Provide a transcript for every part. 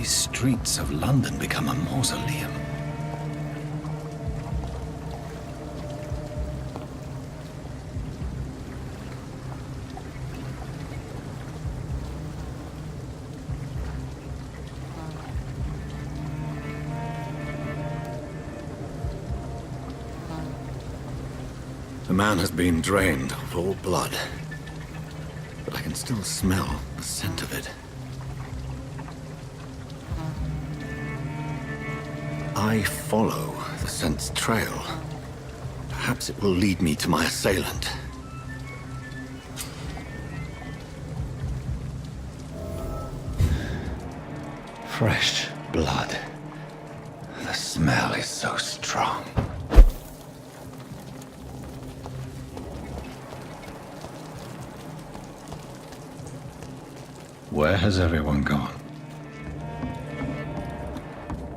these streets of London become a mausoleum? The man has been drained of all blood, but I can still smell the scent of it. I follow the scent's trail. Perhaps it will lead me to my assailant. Fresh blood. The smell is so strong. Where has everyone gone?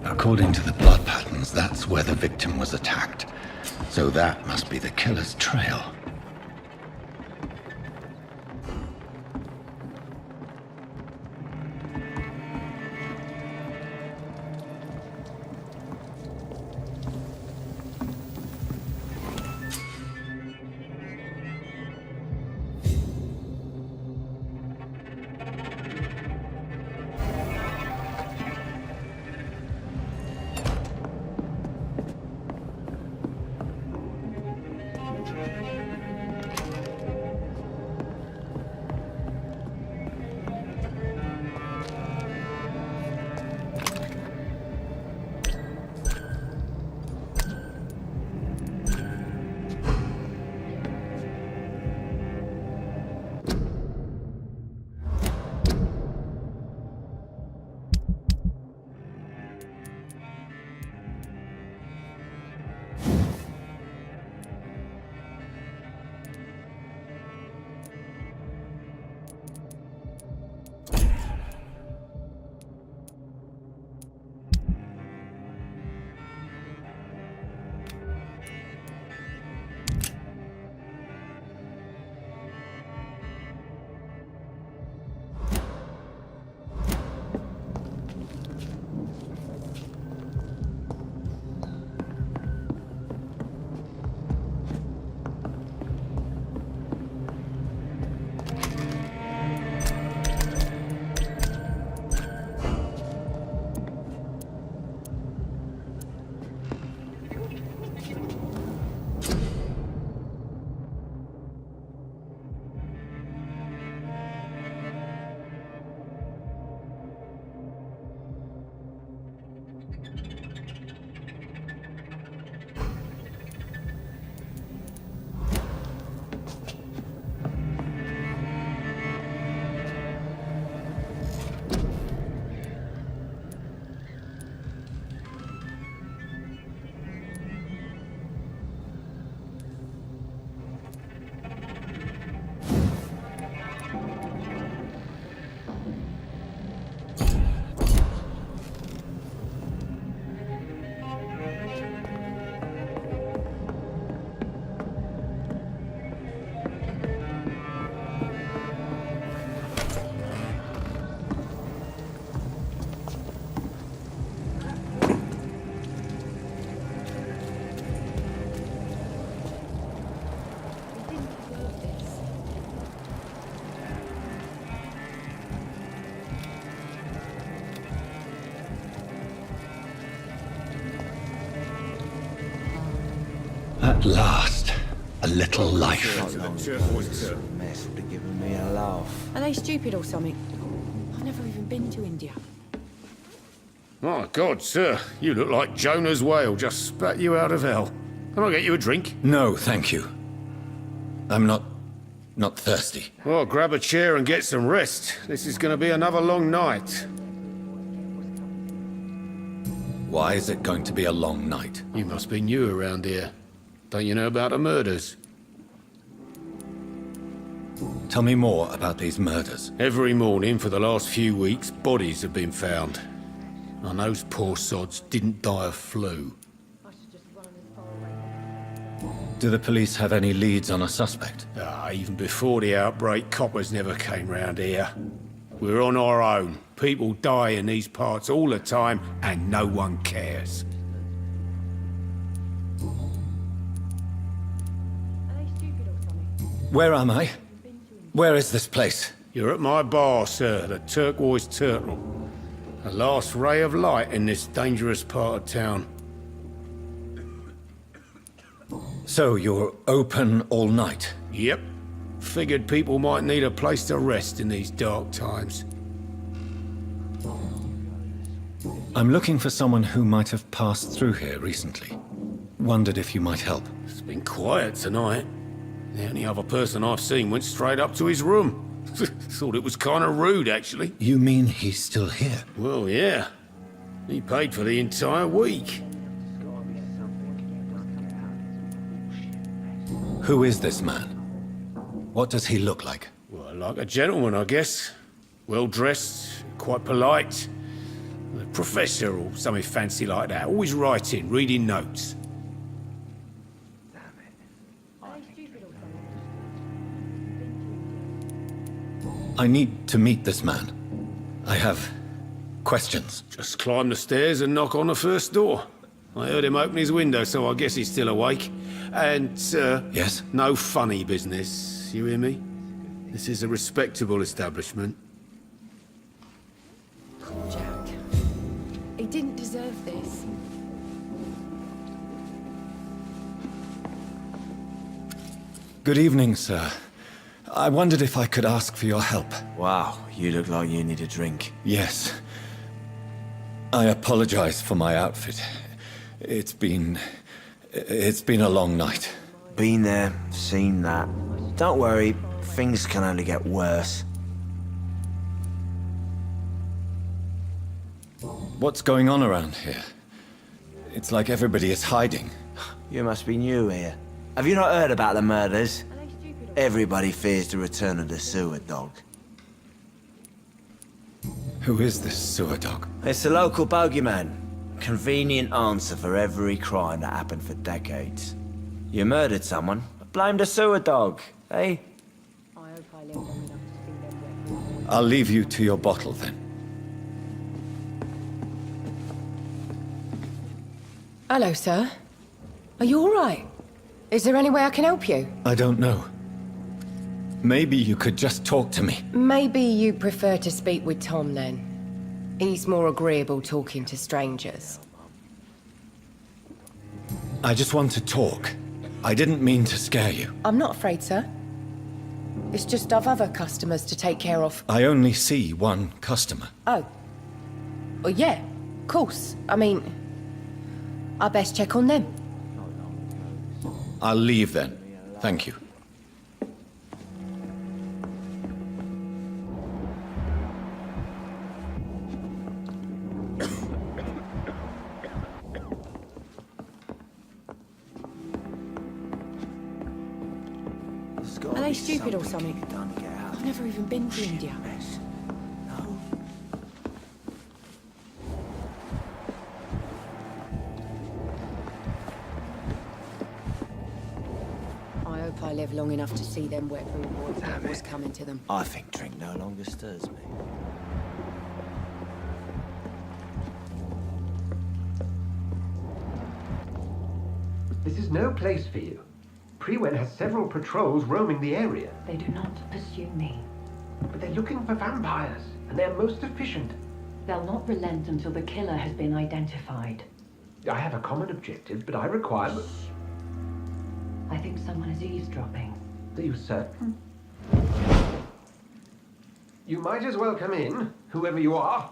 According to the blood patterns, that's where the victim was attacked. So that must be the killer's trail. At last, a little life. Mess would have given me a laugh. Are they stupid or something? I've never even been to India. My God, sir, you look like Jonah's whale just spat you out of hell. Can I get you a drink? No, thank you. I'm not thirsty. Well, grab a chair and get some rest. This is going to be another long night. Why is it going to be a long night? You must be new around here. Don't you know about the murders? Tell me more about these murders. Every morning for the last few weeks, bodies have been found. And those poor sods didn't die of flu. Do the police have any leads on a suspect? Even before the outbreak, coppers never came round here. We're on our own. People die in these parts all the time, and no one cares. Are they stupid or something? Where am I? Where is this place? You're at my bar, sir, the Turquoise Turtle. The last ray of light in this dangerous part of town. So you're open all night? Yep. Figured people might need a place to rest in these dark times. I'm looking for someone who might have passed through here recently. Wondered if you might help. It's been quiet tonight. The only other person I've seen went straight up to his room. Thought it was kind of rude, actually. You mean he's still here? Well, yeah. He paid for the entire week. Who is this man? What does he look like? Well, like a gentleman, I guess. Well-dressed, quite polite. A professor or something fancy like that. Always writing, reading notes. Are they stupid or something? I need to meet this man. I have questions. Just climb the stairs and knock on the first door. I heard him open his window, so I guess he's still awake. And, Yes? no funny business, you hear me? This is a respectable establishment. Jack. He didn't deserve this. Good evening, sir. I wondered if I could ask for your help. Wow, you look like you need a drink. Yes. I apologize for my outfit. It's been a long night. Been there, seen that. Don't worry, things can only get worse. What's going on around here? It's like everybody is hiding. You must be new here. Have you not heard about the murders? Are they stupid or Everybody fears the return of the sewer dog. Who is this sewer dog? It's the local bogeyman. Convenient answer for every crime that happened for decades. You murdered someone, blame the sewer dog, eh? I hope I live long enough to see them wet. I'll leave you to your bottle then. Hello, sir. Are you all right? Is there any way I can help you? I don't know. Maybe you could just talk to me. Maybe you prefer to speak with Tom, then. He's more agreeable talking to strangers. I just want to talk. I didn't mean to scare you. I'm not afraid, sir. It's just I've other customers to take care of. I only see one customer. Oh. Well, yeah, of course. I mean, I best check on them. I'll leave then. Thank you. Are they stupid or something? Done to get out. I've never even been to India. Mess. No. I hope I live long enough to see them wet boys Damn what's it. coming to them. I think drink no longer stirs me. This is no place for you. Prewen has several patrols roaming the area, They do not pursue me. but they're looking for vampires, and they're most efficient. They'll not relent until the killer has been identified. I have a common objective, but I require... I think someone is eavesdropping. Are you certain? You might as well come in, whoever you are.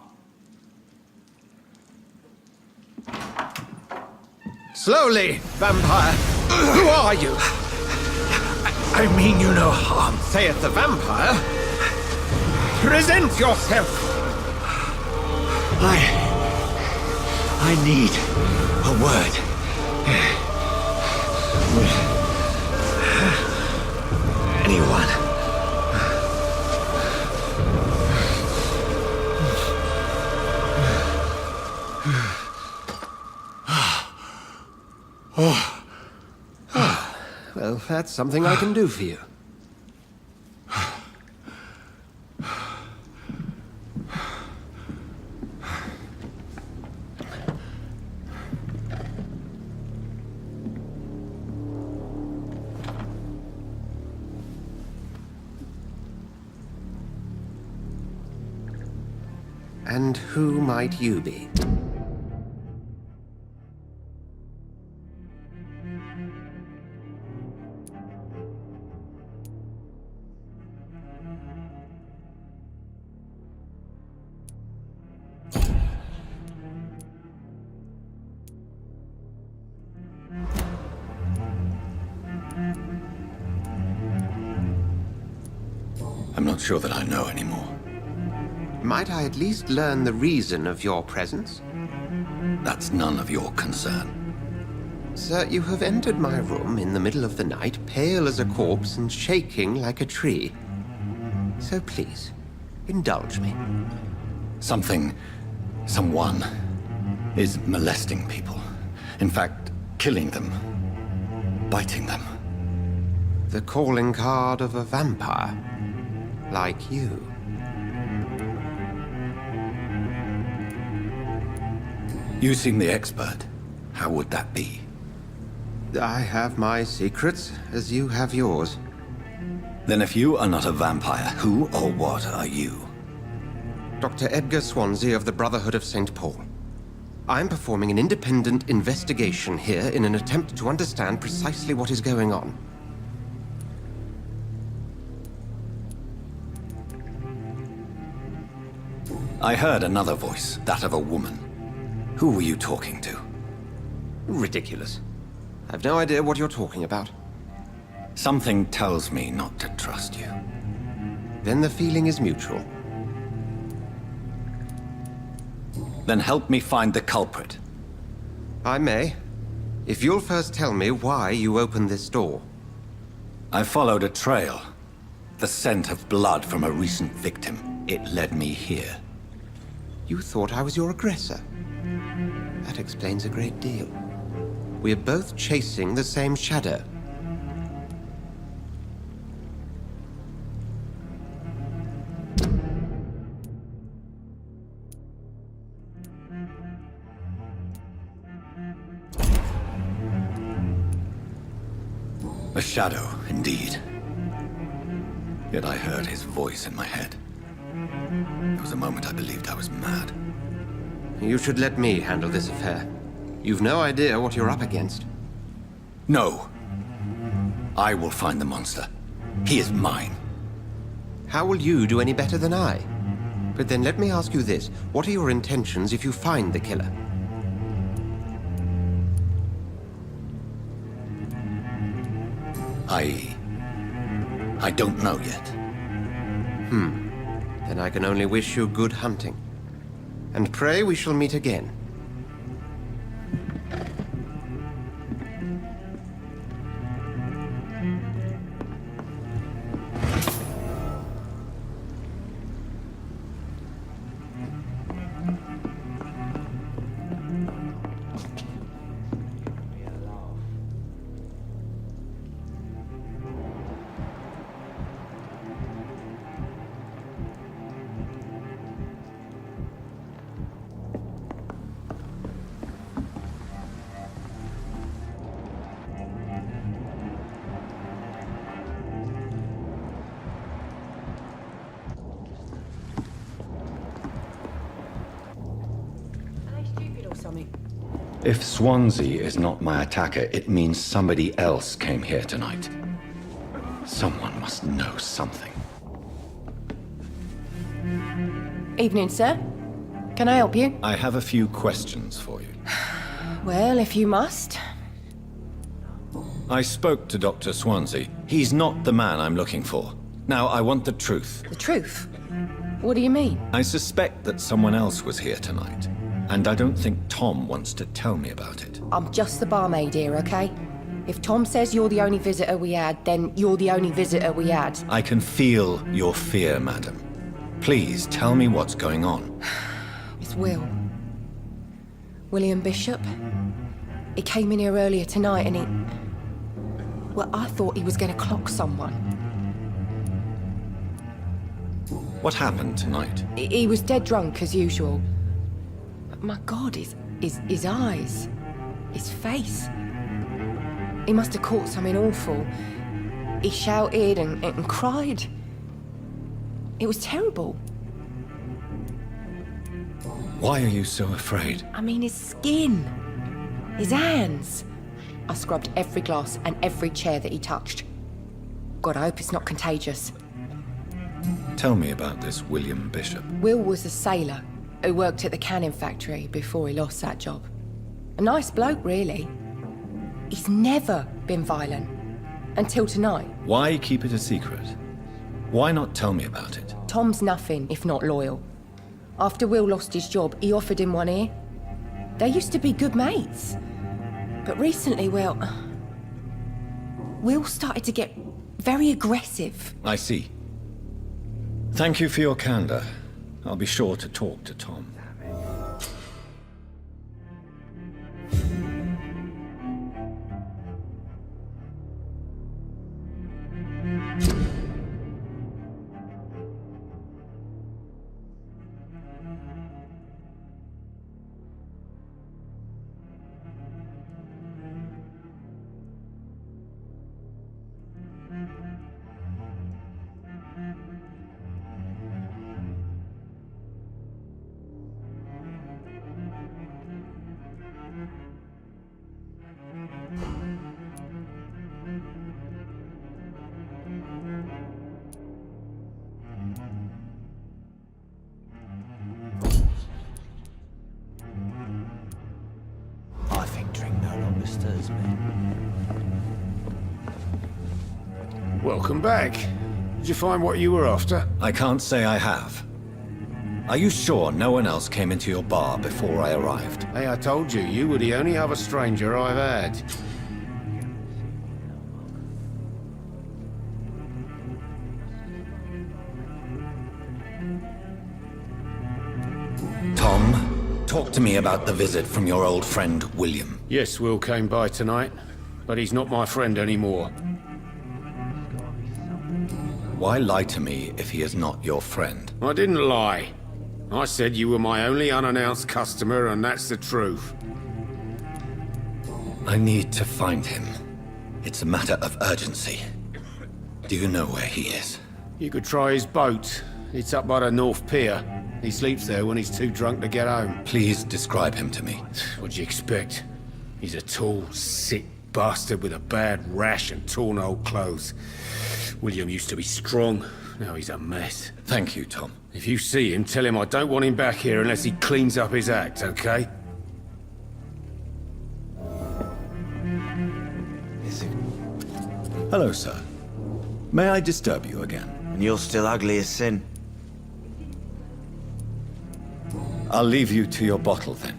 Slowly, vampire! Who are you? I mean you no harm, saith the vampire. Present yourself! I need a word. With anyone. Well, that's something I can do for you. And who might you be? I'm not sure that I know anymore. Might I at least learn the reason of your presence? That's none of your concern. Sir, you have entered my room in the middle of the night, pale as a corpse and shaking like a tree. So please, indulge me. Someone is molesting people. In fact, killing them. Biting them. The calling card of a vampire. Like you. You seem the expert. How would that be? I have my secrets, as you have yours. Then if you are not a vampire, who or what are you? Dr. Edgar Swansea of the Brotherhood of St. Paul. I'm performing an independent investigation here in an attempt to understand precisely what is going on. I heard another voice, that of a woman. Who were you talking to? Ridiculous. I've no idea what you're talking about. Something tells me not to trust you. Then the feeling is mutual. Then help me find the culprit. I may. If you'll first tell me why you opened this door. I followed a trail. The scent of blood from a recent victim. It led me here. You thought I was your aggressor. That explains a great deal. We're both chasing the same shadow. A shadow, indeed. Yet I heard his voice in my head. There was a moment I believed I was mad. You should let me handle this affair. You've no idea what you're up against. No. I will find the monster. He is mine. How will you do any better than I? But then let me ask you this. What are your intentions if you find the killer? I don't know yet. Then I can only wish you good hunting. And pray we shall meet again. If Swansea is not my attacker, it means somebody else came here tonight. Someone must know something. Evening, sir. Can I help you? I have a few questions for you. Well, if you must. I spoke to Dr. Swansea. He's not the man I'm looking for. Now, I want the truth. The truth? What do you mean? I suspect that someone else was here tonight. And I don't think Tom wants to tell me about it. I'm just the barmaid here, okay? If Tom says you're the only visitor we had, then you're the only visitor we had. I can feel your fear, madam. Please tell me what's going on. It's Will. William Bishop. He came in here earlier tonight and he... Well, I thought he was going to clock someone. What happened tonight? He was dead drunk, as usual. But my God, his eyes. His face. He must have caught something awful. He shouted and cried. It was terrible. Why are you so afraid? I mean, his skin. His hands. I scrubbed every glass and every chair that he touched. God, I hope it's not contagious. Tell me about this William Bishop. Will was a sailor who worked at the canning factory before he lost that job. A nice bloke, really. He's never been violent. Until tonight. Why keep it a secret? Why not tell me about it? Tom's nothing if not loyal. After Will lost his job, he offered him one ear. They used to be good mates. But recently, well, Will started to get very aggressive. I see. Thank you for your candor. I'll be sure to talk to Tom. I think drink no longer stirs me. Welcome back. Did you find what you were after? I can't say I have. Are you sure no one else came into your bar before I arrived? Hey, I told you, you were the only other stranger I've had. Tom, talk to me about the visit from your old friend, William. Yes, Will came by tonight, but he's not my friend anymore. Why lie to me if he is not your friend? I didn't lie. I said you were my only unannounced customer, and that's the truth. I need to find him. It's a matter of urgency. Do you know where he is? You could try his boat. It's up by the North Pier. He sleeps there when he's too drunk to get home. Please describe him to me. What'd you expect? He's a tall, sick bastard with a bad rash and torn old clothes. William used to be strong. Now he's a mess. Thank you, Tom. If you see him, tell him I don't want him back here unless he cleans up his act, okay? Hello, sir. May I disturb you again? And you're still ugly as sin. I'll leave you to your bottle, then.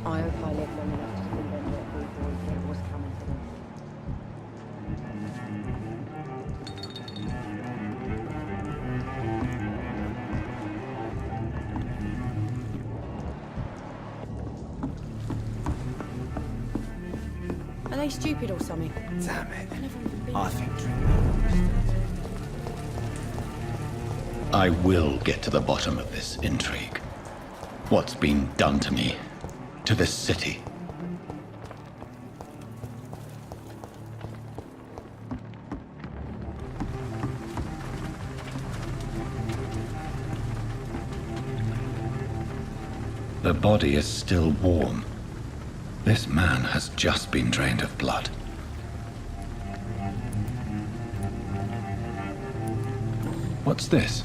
I hope I live long enough to see them what we boys think was coming to them. Are they stupid or something? Damn it. I've never even been. I think drink no longer stirs me. I will get to the bottom of this intrigue. What's been done to me, to this city. The body is still warm. This man has just been drained of blood. What's this?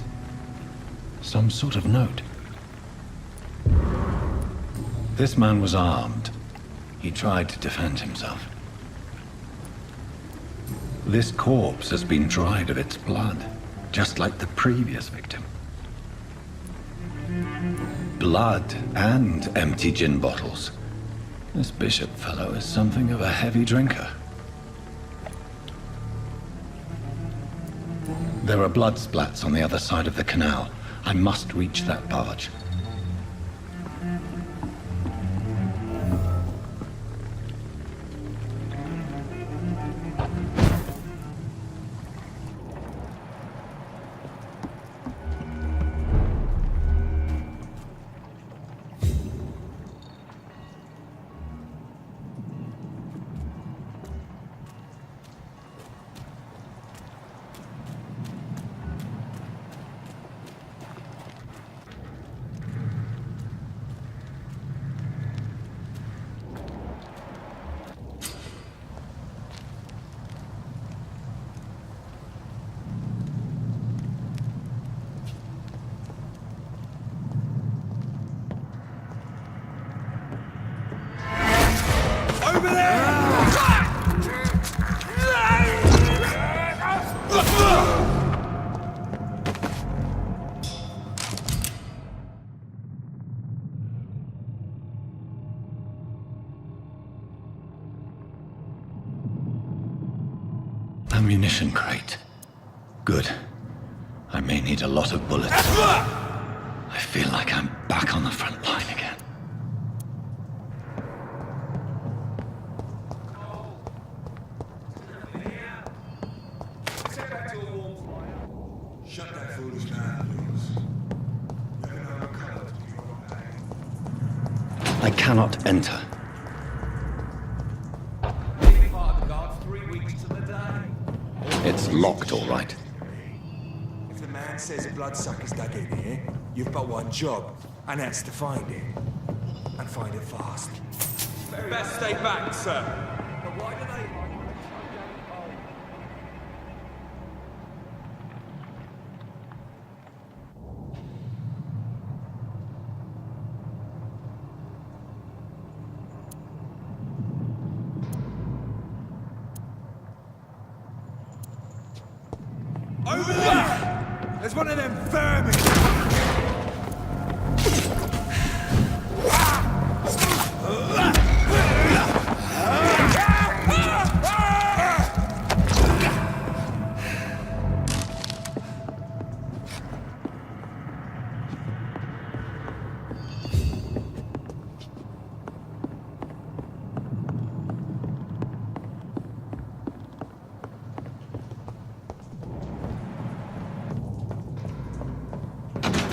Some sort of note. This man was armed. He tried to defend himself. This corpse has been dried of its blood, just like the previous victim. Blood and empty gin bottles. This Bishop fellow is something of a heavy drinker. There are blood splats on the other side of the canal. I must reach that barge. Ammunition crate. Good. I may need a lot of bullets. I feel like I'm back on the front line again. Shut that foolish mouth, please. I cannot enter. It's locked, all right. If the man says a bloodsucker's dug in here, you've but one job, and that's to find it. And find it fast. Best stay back, sir. But why do they... Over there! There's one of them vermin!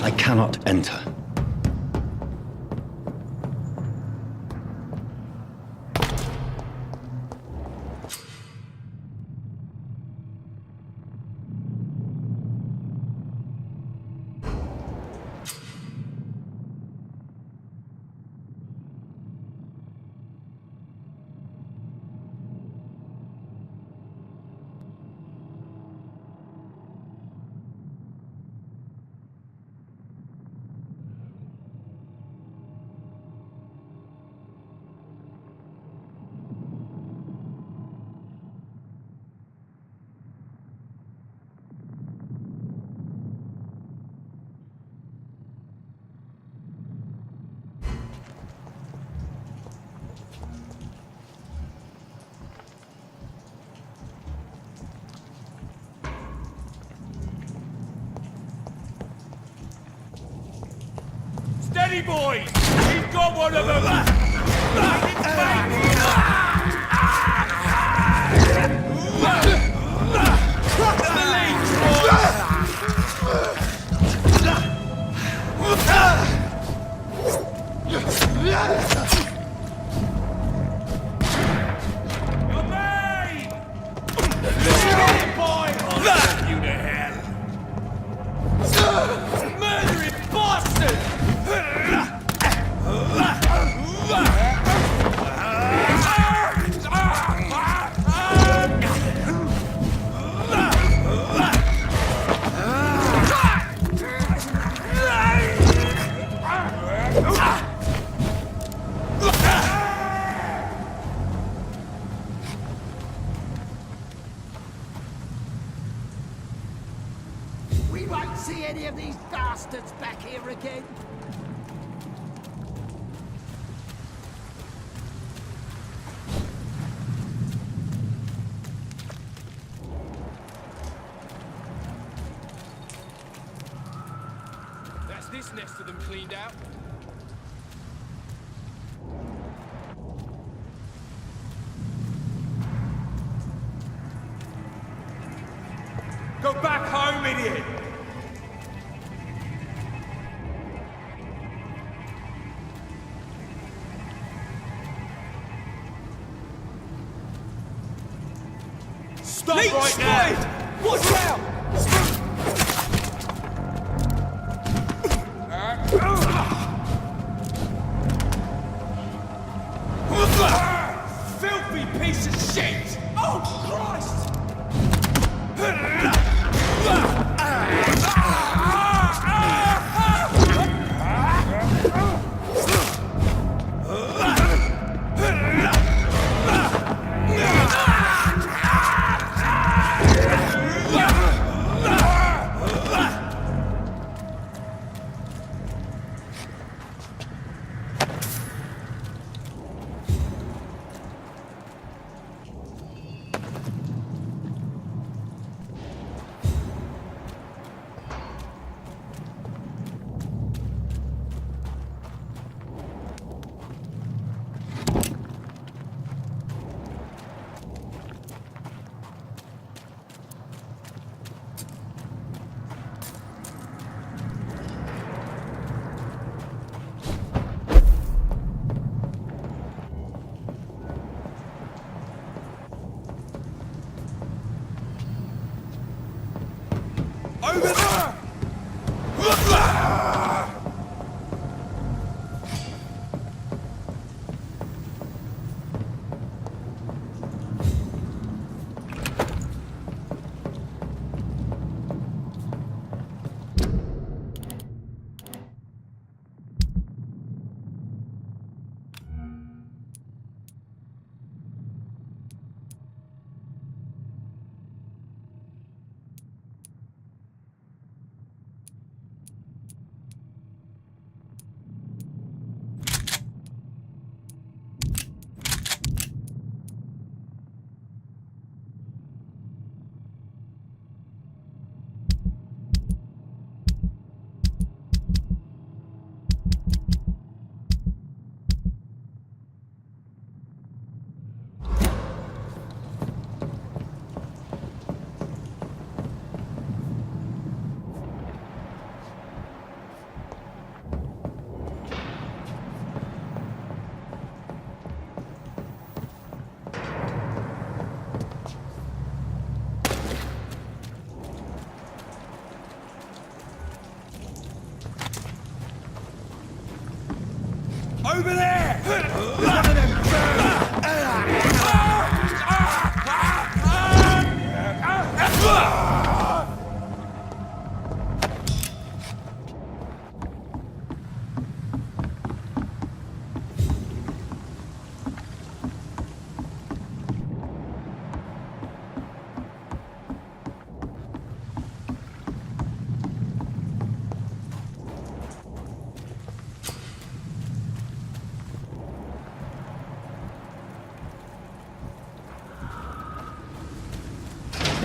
I cannot enter. Steady, boys! He's got one of them! You're made! Boy! Oh, you to hell! Murdering bastard! We won't see any of these bastards back here again. rest of them cleaned out. Go back home, idiot! Stop right now! Watch out! Filthy piece of shit! Oh, Christ! Over there! Over there! One of them!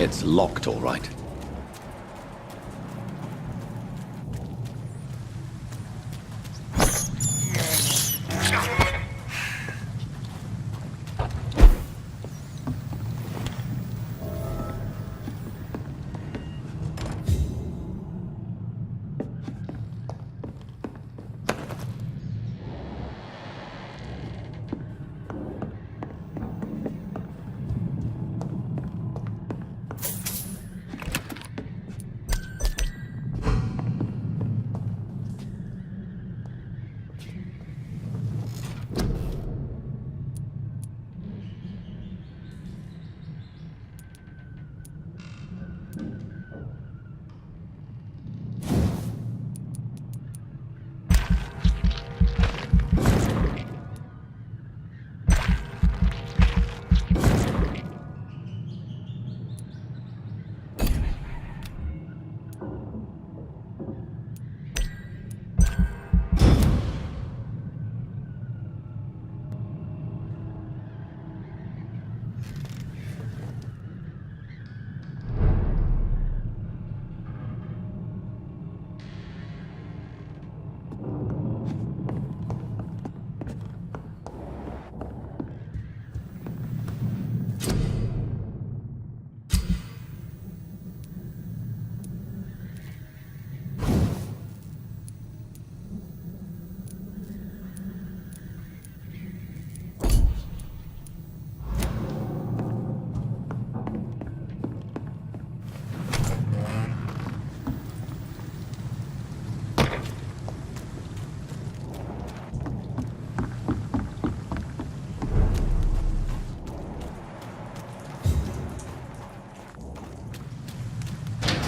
It's locked, all right.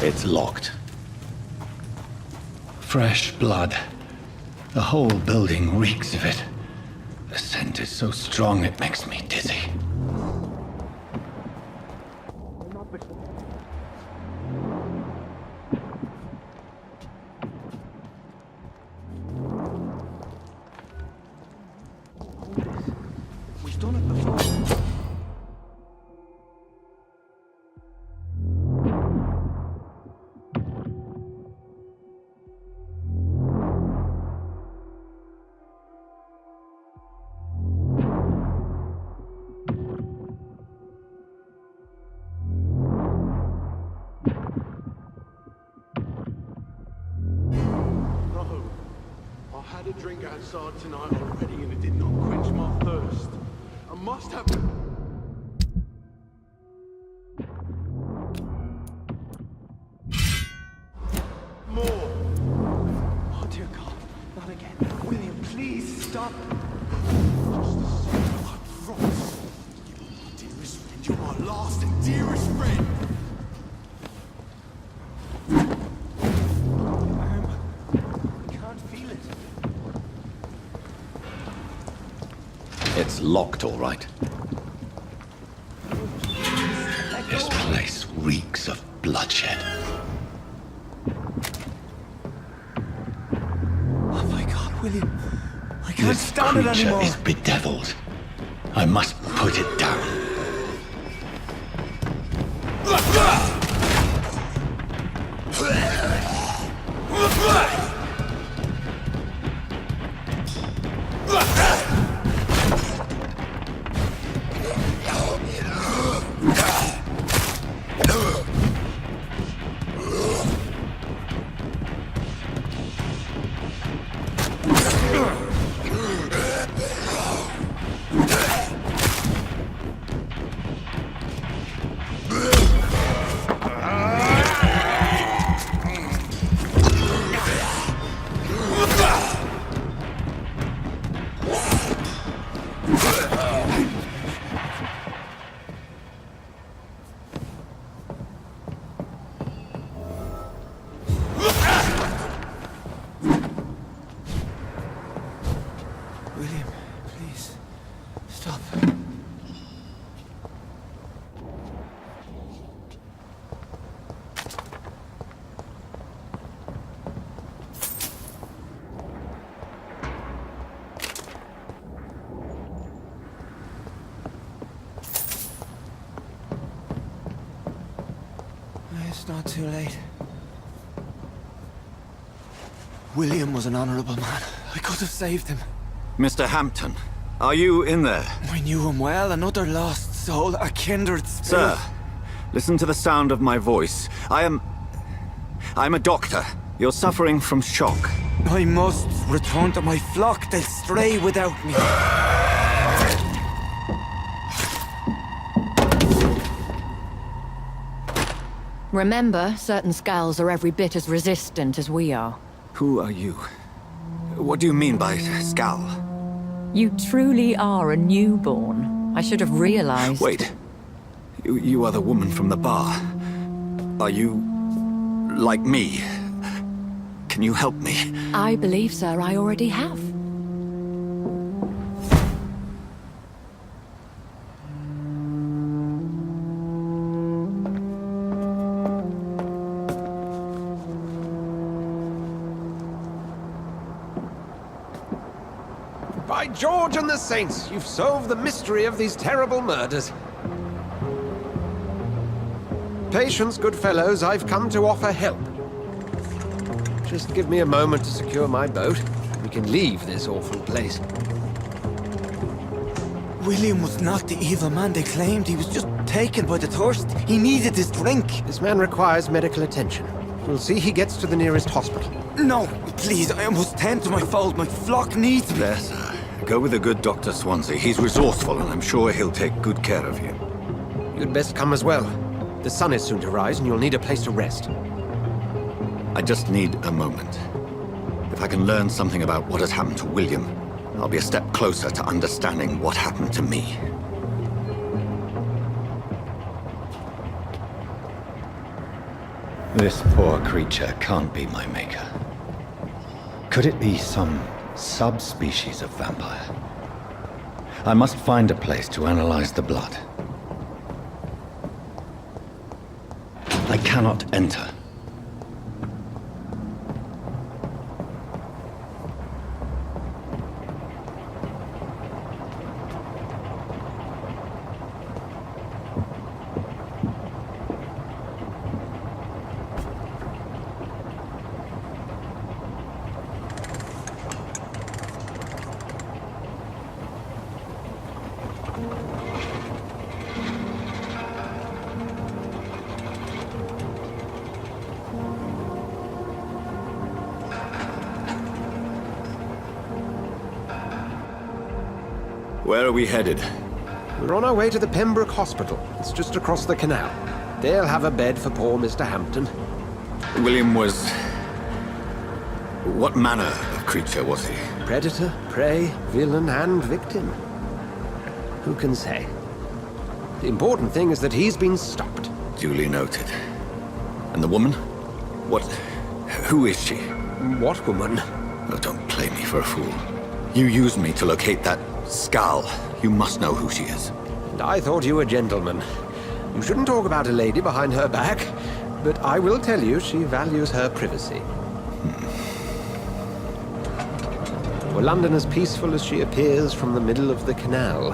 It's locked. Fresh blood. The whole building reeks of it. The scent is so strong it makes me dizzy. We've done it before. I had a drink outside tonight already and it did not quench my thirst. I must have... more! Oh, dear God. Not again. William, please stop. Just a second, I promise. You're my dearest friend. You're my last and dearest friend. I can't feel it. It's locked, all right. This place reeks of bloodshed. Oh my God, William. I can't This stand it creature anymore. is bedeviled. I must put it down. William, please. Stop. It's not too late. William was an honorable man. I could have saved him. Mr. Hampton, are you in there? I knew him well, another lost soul, a kindred spirit. Sir, listen to the sound of my voice. I'm a doctor. You're suffering from shock. I must return to my flock. They'll stray without me. Remember, certain skulls are every bit as resistant as we are. Who are you? What do you mean by Skal? You truly are a newborn. I should have realized. Wait. You are the woman from the bar. Are you... like me? Can you help me? I believe, sir, I already have. By George and the Saints, you've solved the mystery of these terrible murders. Patience, good fellows, I've come to offer help. Just give me a moment to secure my boat. We can leave this awful place. William was not the evil man they claimed. He was just taken by the thirst. He needed his drink. This man requires medical attention. We'll see he gets to the nearest hospital. No, please, I must tend to my fold. My flock needs me. There, sir. Go with the good Dr. Swansea. He's resourceful, and I'm sure he'll take good care of you. You'd best come as well. The sun is soon to rise, and you'll need a place to rest. I just need a moment. If I can learn something about what has happened to William, I'll be a step closer to understanding what happened to me. This poor creature can't be my maker. Could it be some subspecies of vampire? I must find a place to analyze the blood. I cannot enter. Where are we headed? We're on our way to the Pembroke Hospital. It's just across the canal. They'll have a bed for poor Mr. Hampton. William was... What manner of creature was he? Predator, prey, villain, and victim. Who can say? The important thing is that he's been stopped. Duly noted. And the woman? What... who is she? What woman? Oh, don't play me for a fool. You used me to locate that skull. You must know who she is. And I thought you a gentleman. You shouldn't talk about a lady behind her back, but I will tell you she values her privacy. Were London as peaceful as she appears from the middle of the canal?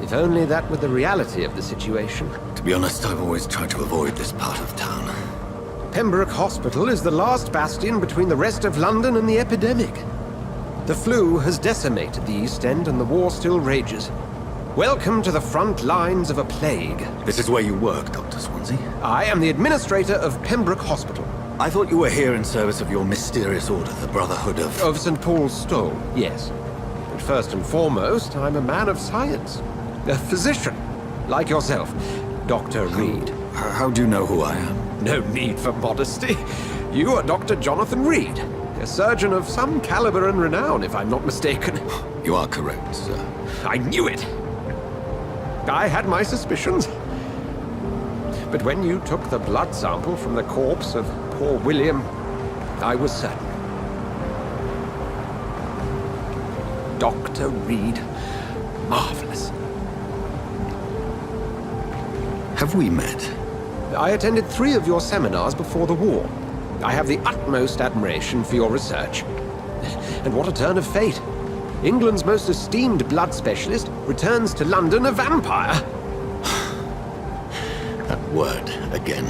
If only that were the reality of the situation. To be honest, I've always tried to avoid this part of town. Pembroke Hospital is the last bastion between the rest of London and the epidemic. The flu has decimated the East End and the war still rages. Welcome to the front lines of a plague. This is where you work, Dr. Swansea? I am the administrator of Pembroke Hospital. I thought you were here in service of your mysterious order, the Brotherhood of... Of St. Paul's Stole, yes. But first and foremost, I'm a man of science. A physician, like yourself, Dr. Reed. How do you know who I am? No need for modesty. You are Dr. Jonathan Reed, a surgeon of some caliber and renown, if I'm not mistaken. You are correct, sir. I knew it! I had my suspicions. But when you took the blood sample from the corpse of poor William, I was certain. Dr. Reed. Marvelous. Have we met? I attended 3 of your seminars before the war. I have the utmost admiration for your research. And what a turn of fate. England's most esteemed blood specialist returns to London a vampire. That word, again.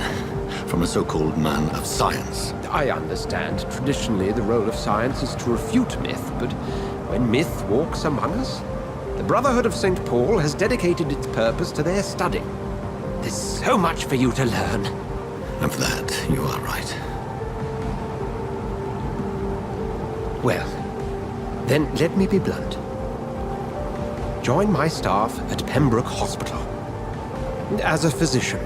From a so-called man of science. I understand. Traditionally, the role of science is to refute myth, but when myth walks among us, the Brotherhood of St. Paul has dedicated its purpose to their study. There's so much for you to learn. Of that, you are right. Well, then let me be blunt. Join my staff at Pembroke Hospital. As a physician.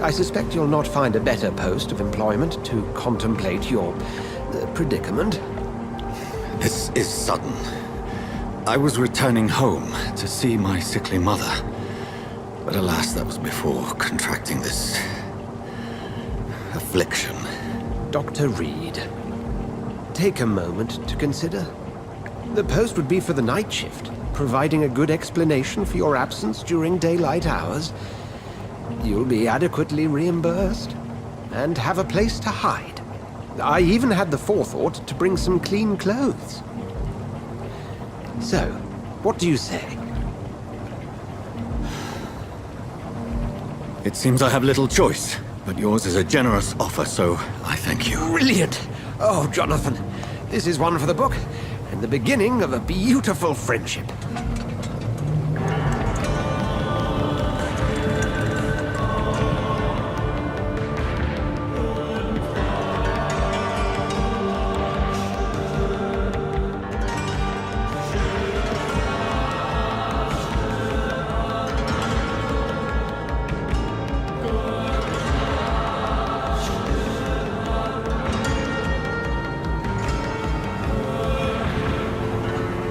I suspect you'll not find a better post of employment to contemplate your predicament. This is sudden. I was returning home to see my sickly mother. But alas, that was before contracting this... affliction. Dr. Reed, take a moment to consider. The post would be for the night shift, providing a good explanation for your absence during daylight hours. You'll be adequately reimbursed, and have a place to hide. I even had the forethought to bring some clean clothes. So, what do you say? It seems I have little choice, but yours is a generous offer, so I thank you. Brilliant! Oh, Jonathan, this is one for the book, and the beginning of a beautiful friendship.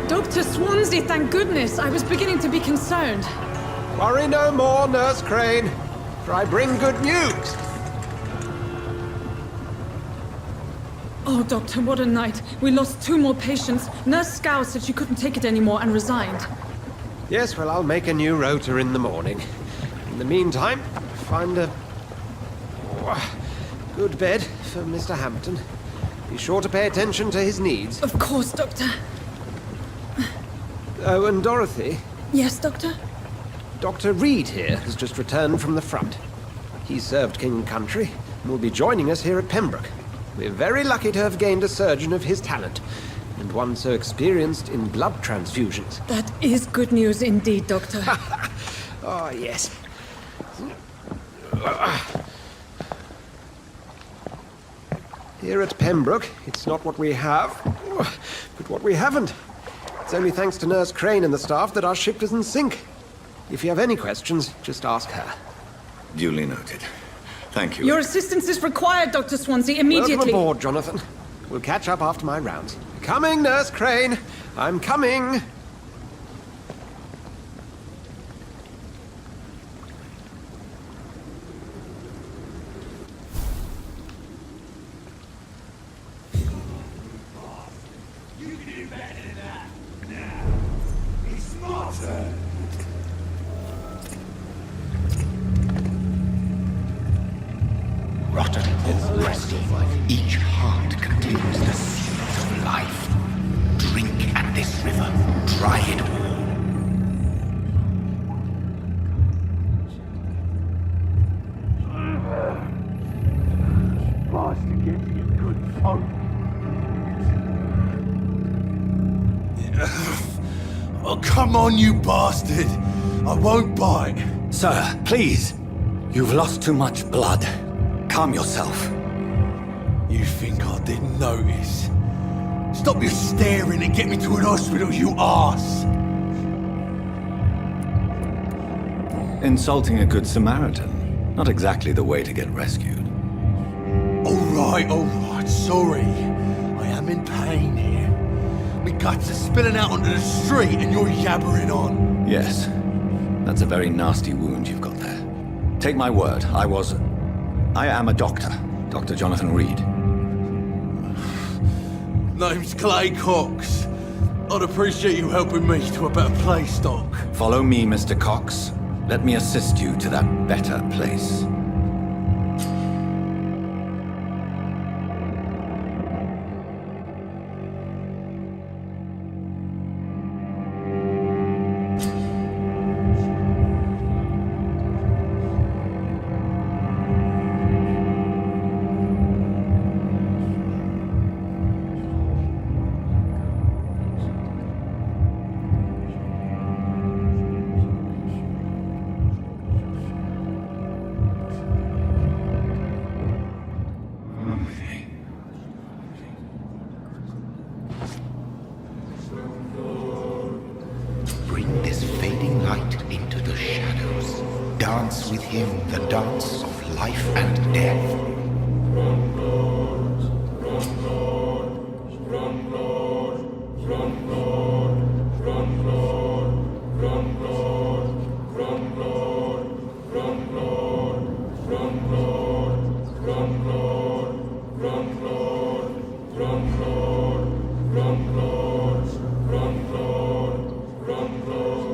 Dr. Swansea, thank goodness. I was beginning to be concerned. Worry no more, Nurse Crane, for I bring good news. Oh, Doctor, what a night. We lost 2 more patients. Nurse Scow said she couldn't take it anymore and resigned. Yes, well, I'll make a new rota in the morning. In the meantime, find a good bed for Mr. Hampton. Be sure to pay attention to his needs. Of course, Doctor. Oh, and Dorothy? Yes, Doctor? Dr. Reed here has just returned from the front. He served King and Country and will be joining us here at Pembroke. We're very lucky to have gained a surgeon of his talent, and one so experienced in blood transfusions. That is good news indeed, Doctor. Oh, yes. Here at Pembroke, it's not what we have, but what we haven't. It's only thanks to Nurse Crane and the staff that our ship doesn't sink. If you have any questions, just ask her. Duly noted. Thank you. Your assistance is required, Dr. Swansea, immediately. Welcome aboard, Jonathan. We'll catch up after my rounds. Coming, Nurse Crane. I'm coming. Rotten or rusty, each heart contains the seeds of life. Drink at this river, try it all. Nice to get you good fun. Oh, come on, you bastard! I won't bite. Sir, please. You've lost too much blood. Calm yourself. You think I didn't notice? Stop your staring and get me to an hospital, you arse! Insulting a good Samaritan. Not exactly the way to get rescued. Alright, sorry. I am in pain here. My guts are spilling out onto the street and you're yabbering on. Yes. That's a very nasty wound you've got there. Take my word, I am a doctor. Dr. Jonathan Reed. Name's Clay Cox. I'd appreciate you helping me to a better place, Doc. Follow me, Mr. Cox. Let me assist you to that better place. Bring this fading light into the shadows. Dance with him the dance of life and death.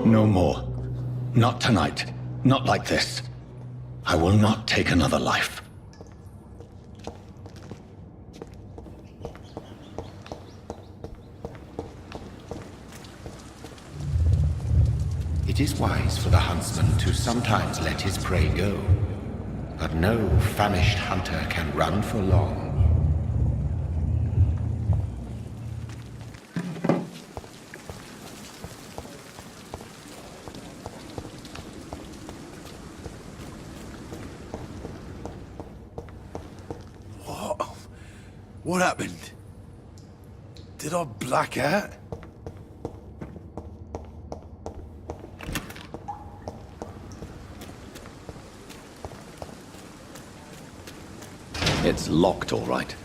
No more. Not tonight. Not like this. I will not take another life. It is wise for the huntsman to sometimes let his prey go, but no famished hunter can run for long. What happened? Did I black out? It's locked, all right.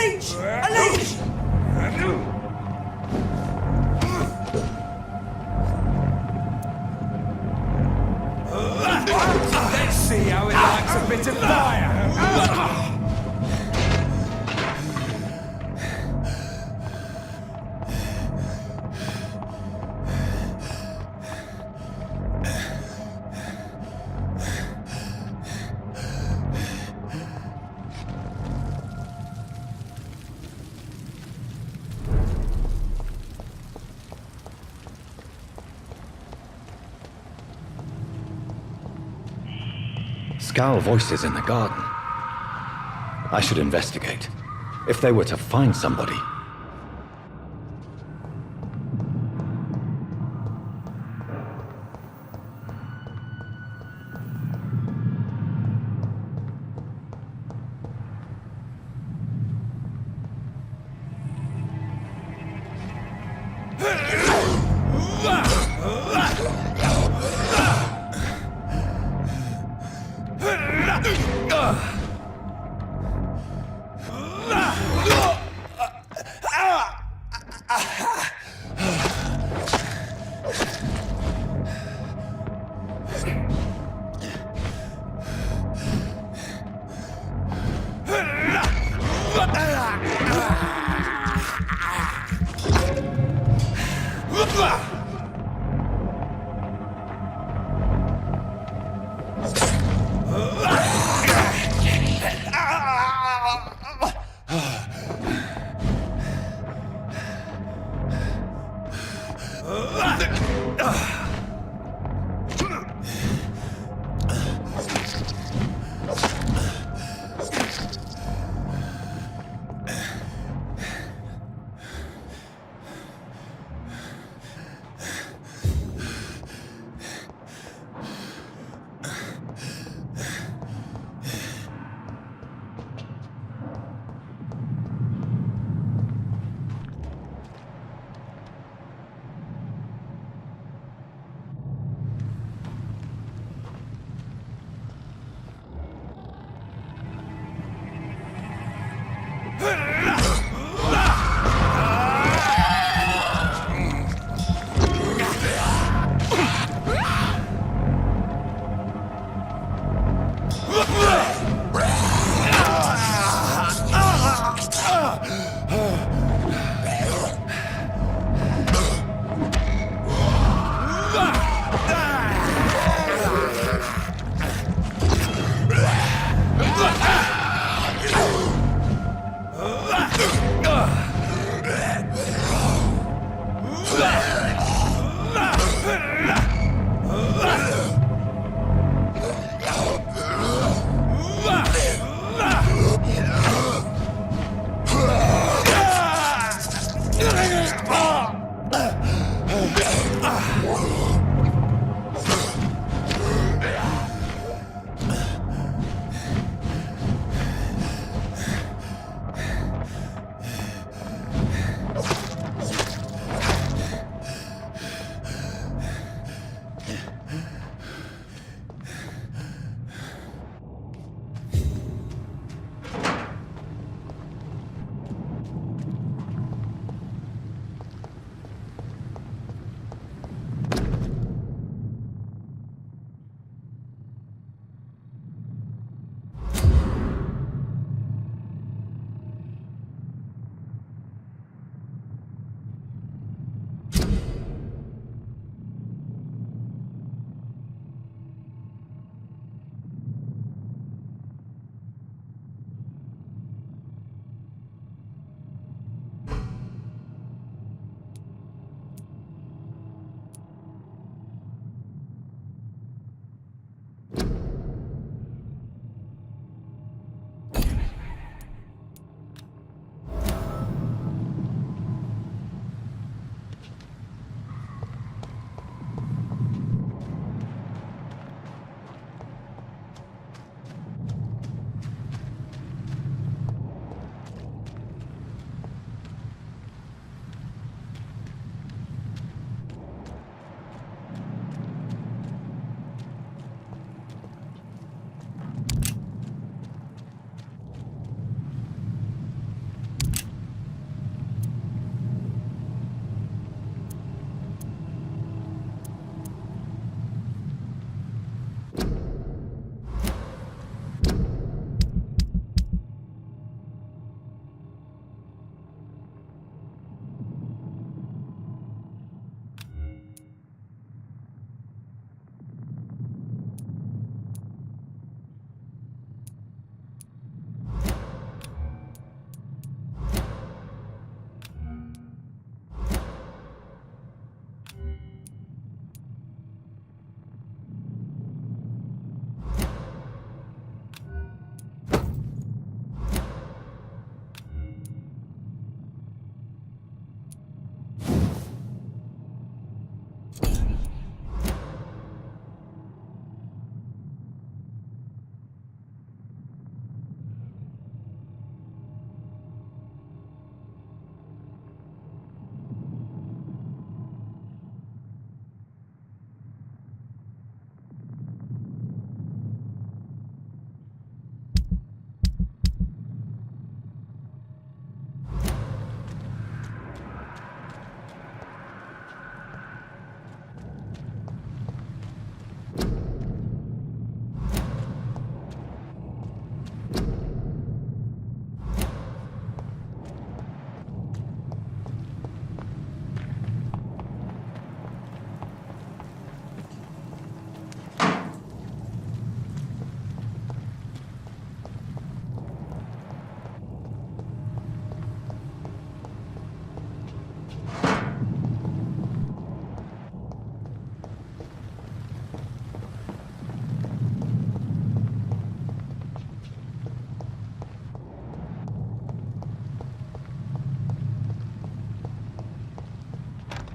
leech! A leech! Let's see how it likes a bit of fire. Scowl voices in the garden. I should investigate. If they were to find somebody.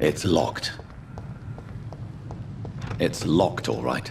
It's locked. It's locked, all right.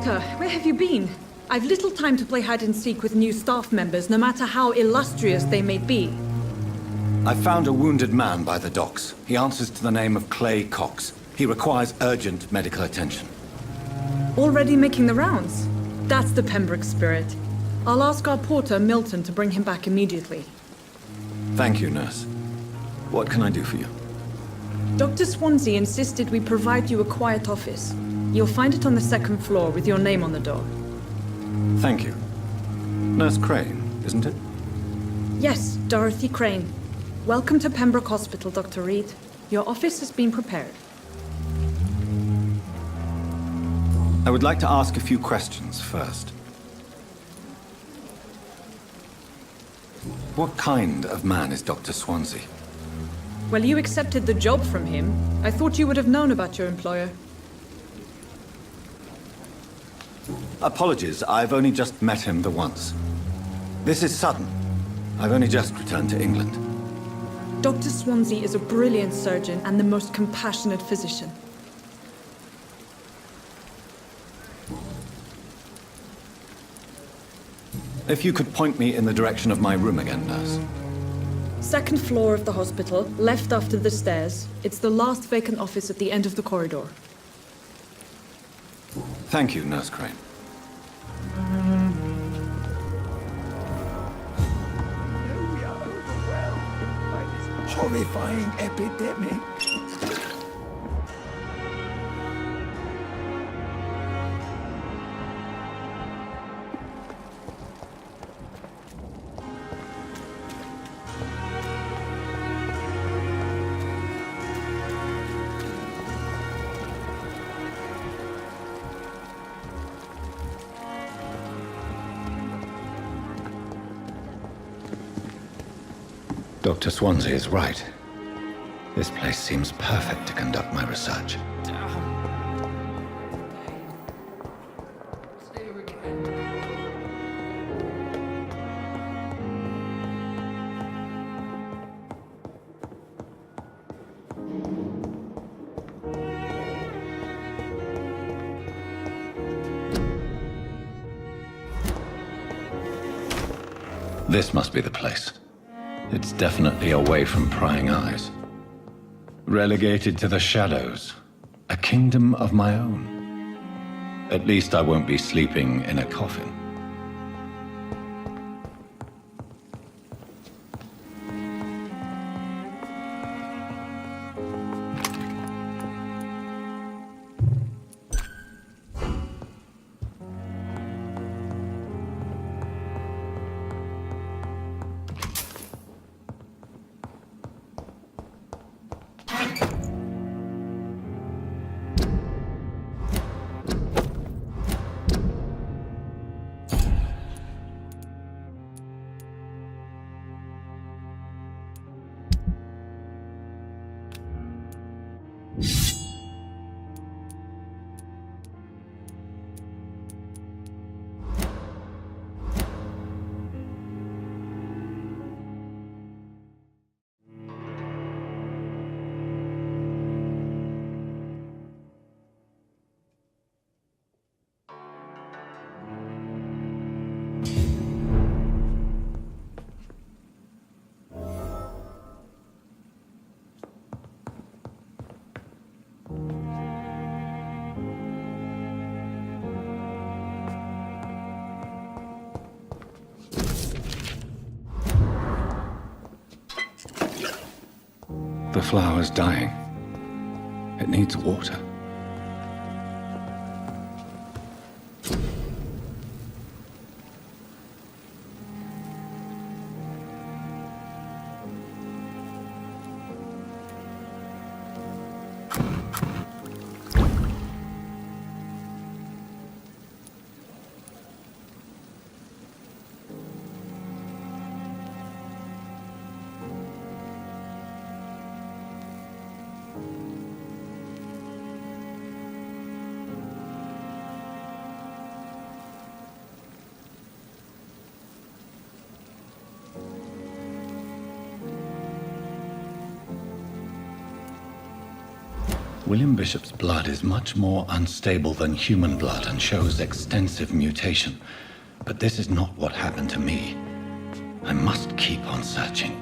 Doctor, where have you been? I've little time to play hide and seek with new staff members, no matter how illustrious they may be. I found a wounded man by the docks. He answers to the name of Clay Cox. He requires urgent medical attention. Already making the rounds? That's the Pembroke spirit. I'll ask our porter, Milton, to bring him back immediately. Thank you, nurse. What can I do for you? Dr. Swansea insisted we provide you a quiet office. You'll find it on the second floor with your name on the door. Thank you. Nurse Crane, isn't it? Yes, Dorothy Crane. Welcome to Pembroke Hospital, Dr. Reed. Your office has been prepared. I would like to ask a few questions first. What kind of man is Dr. Swansea? Well, you accepted the job from him. I thought you would have known about your employer. Apologies, I've only just met him the once. This is sudden. I've only just returned to England. Dr. Swansea is a brilliant surgeon and the most compassionate physician. If you could point me in the direction of my room again, nurse. Second floor of the hospital, left after the stairs. It's the last vacant office at the end of the corridor. Thank you, Nurse Crane. We are overwhelmed by this horrifying epidemic. Dr. Swansea is right. This place seems perfect to conduct my research. This must be the place. It's definitely away from prying eyes. Relegated to the shadows. A kingdom of my own. At least I won't be sleeping in a coffin. The flower's dying. It needs water. William Bishop's blood is much more unstable than human blood and shows extensive mutation. But this is not what happened to me. I must keep on searching.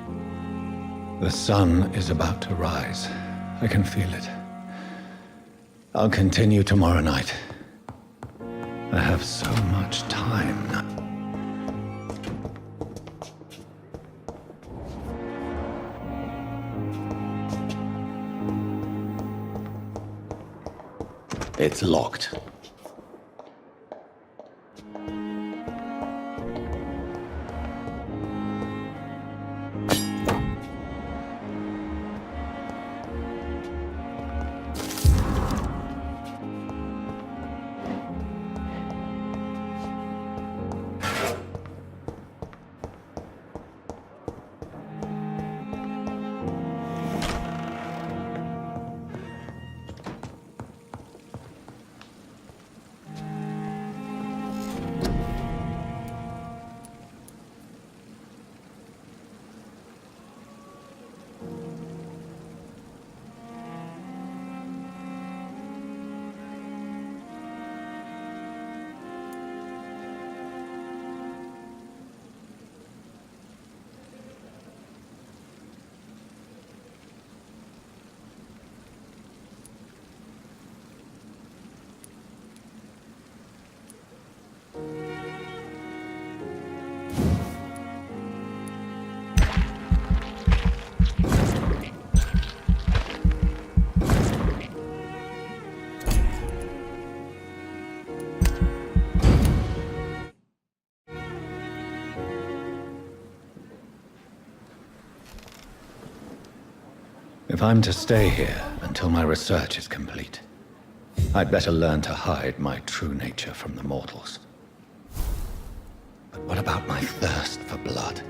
The sun is about to rise. I can feel it. I'll continue tomorrow night. I have so much time now. It's locked. If I'm to stay here until my research is complete, I'd better learn to hide my true nature from the mortals. But what about my thirst for blood?